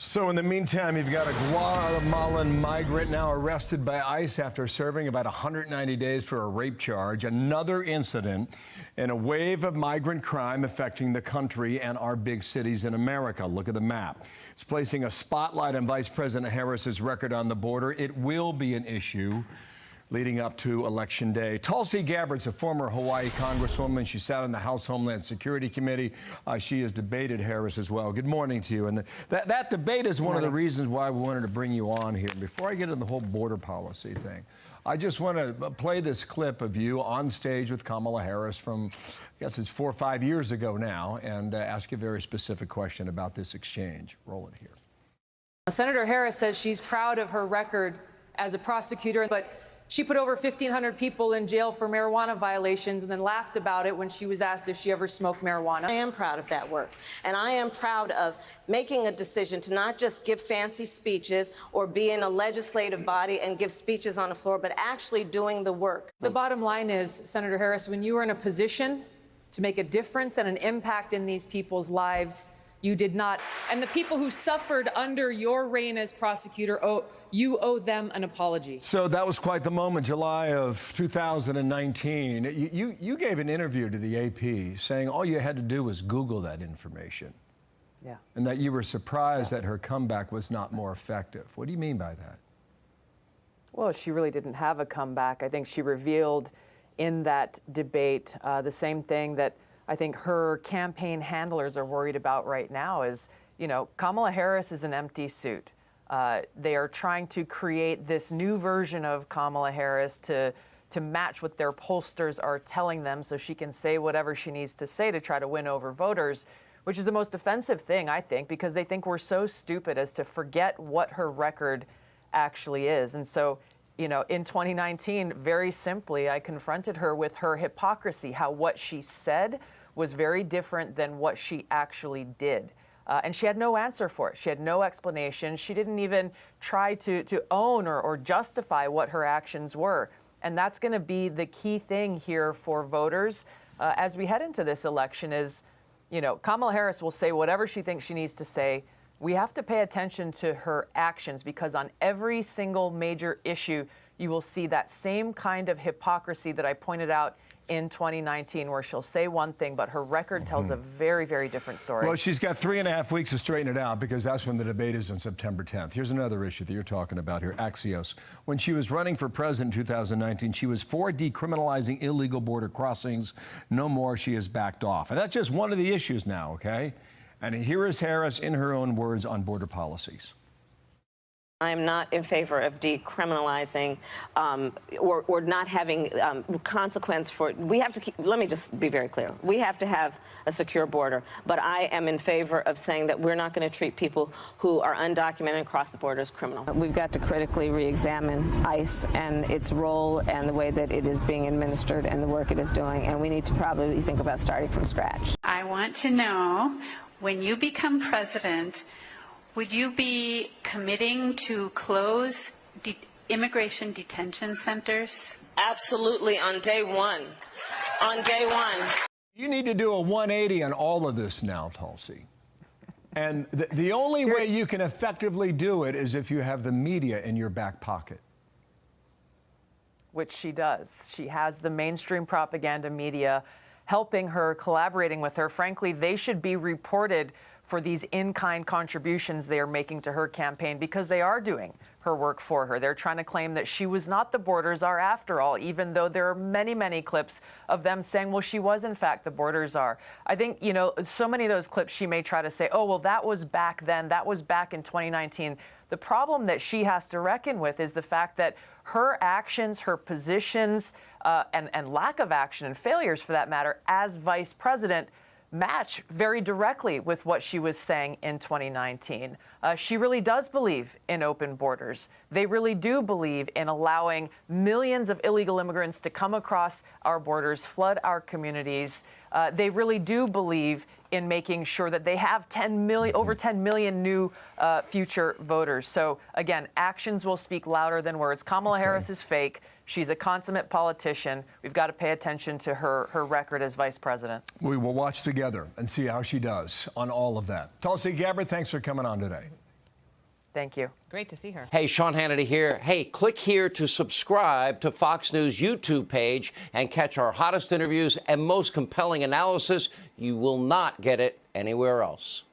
So in the meantime, you've got a Guatemalan migrant now arrested by ICE after serving about 190 days for a rape charge. Another incident in a wave of migrant crime affecting the country and our big cities in America. Look at the map. It's placing a spotlight on Vice President Harris's record on the border. It will be an issue leading up to Election Day. Tulsi Gabbard's a former Hawaii Congresswoman. She sat on the House Homeland Security Committee. She has debated Harris as well. Good morning to you. And that debate is one of the reasons why we wanted to bring you on here. Before I get into the whole border policy thing, I just want to play this clip of you on stage with Kamala Harris from, I guess it's 4 or 5 years ago now, and ask you a very specific question about this exchange. Roll it here. Senator Harris says she's proud of her record as a prosecutor, but she put over 1,500 people in jail for marijuana violations and then laughed about it when she was asked if she ever smoked marijuana. I am proud of that work, and I am proud of making a decision to not just give fancy speeches or be in a legislative body and give speeches on the floor, but actually doing the work. The bottom line is, Senator Harris, when you were in a position to make a difference and an impact in these people's lives, you did not. And the people who suffered under your reign as prosecutor, you owe them an apology. So that was quite the moment, July of 2019. You gave an interview to the AP saying all you had to do was Google that information. Yeah. And that you were surprised that her comeback was not more effective. What do you mean by that? Well, she really didn't have a comeback. I think she revealed in that debate the same thing that I think her campaign handlers are worried about right now is, you know, Kamala Harris is an empty suit. They are trying to create this new version of Kamala Harris to match what their pollsters are telling them so she can say whatever she needs to say to try to win over voters, which is the most offensive thing, I think, because they think we're so stupid as to forget what her record actually is. And so, you know, in 2019, very simply, I confronted her with her hypocrisy, how what she said was very different than what she actually did. And she had no answer for it. She had no explanation. She didn't even try to own or justify what her actions were. And that's going to be the key thing here for voters as we head into this election is, you know, Kamala Harris will say whatever she thinks she needs to say. We have to pay attention to her actions because on every single major issue, you will see that same kind of hypocrisy that I pointed out in 2019, where she'll say one thing, but her record tells a very, very different story. Well, she's got 3.5 weeks to straighten it out because that's when the debate is on September 10th. Here's another issue that you're talking about here, Axios. When she was running for president in 2019, she was for decriminalizing illegal border crossings. No more, she has backed off. And that's just one of the issues now, okay? And here is Harris in her own words on border policies. I am not in favor of decriminalizing or not having consequence for. We have to keep. Let me just be very clear. We have to have a secure border. But I am in favor of saying that we're not going to treat people who are undocumented across the border as criminal. We've got to critically re-examine ICE and its role and the way that it is being administered and the work it is doing. And we need to probably think about starting from scratch. I want to know, when you become president, would you be committing to close immigration detention centers? Absolutely, on day one. On day one. You need to do a 180 on all of this now, Tulsi. And the only way you can effectively do it is if you have the media in your back pocket. Which she does. She has the mainstream propaganda media helping her, collaborating with her. Frankly, they should be reported for these in-kind contributions they are making to her campaign because they are doing her work for her. They're trying to claim that she was not the border czar after all, even though there are many, many clips of them saying, well, she was in fact the border czar. I think, you know, so many of those clips she may try to say, oh, well, that was back then. That was back in 2019. The problem that she has to reckon with is the fact that her actions, her positions, and lack of action and failures, for that matter, as vice president, match very directly with what she was saying in 2019. She really does believe in open borders. They really do believe in allowing millions of illegal immigrants to come across our borders, flood our communities. They really do believe in making sure that they have over 10 million new future voters. So again, actions will speak louder than words. Kamala Harris is fake. She's a consummate politician. We've got to pay attention to her record as vice president. We will watch together and see how she does on all of that. Tulsi Gabbard, thanks for coming on today. Thank you. Great to see her. Hey, Sean Hannity here. Hey, click here to subscribe to Fox News YouTube page and catch our hottest interviews and most compelling analysis. You will not get it anywhere else.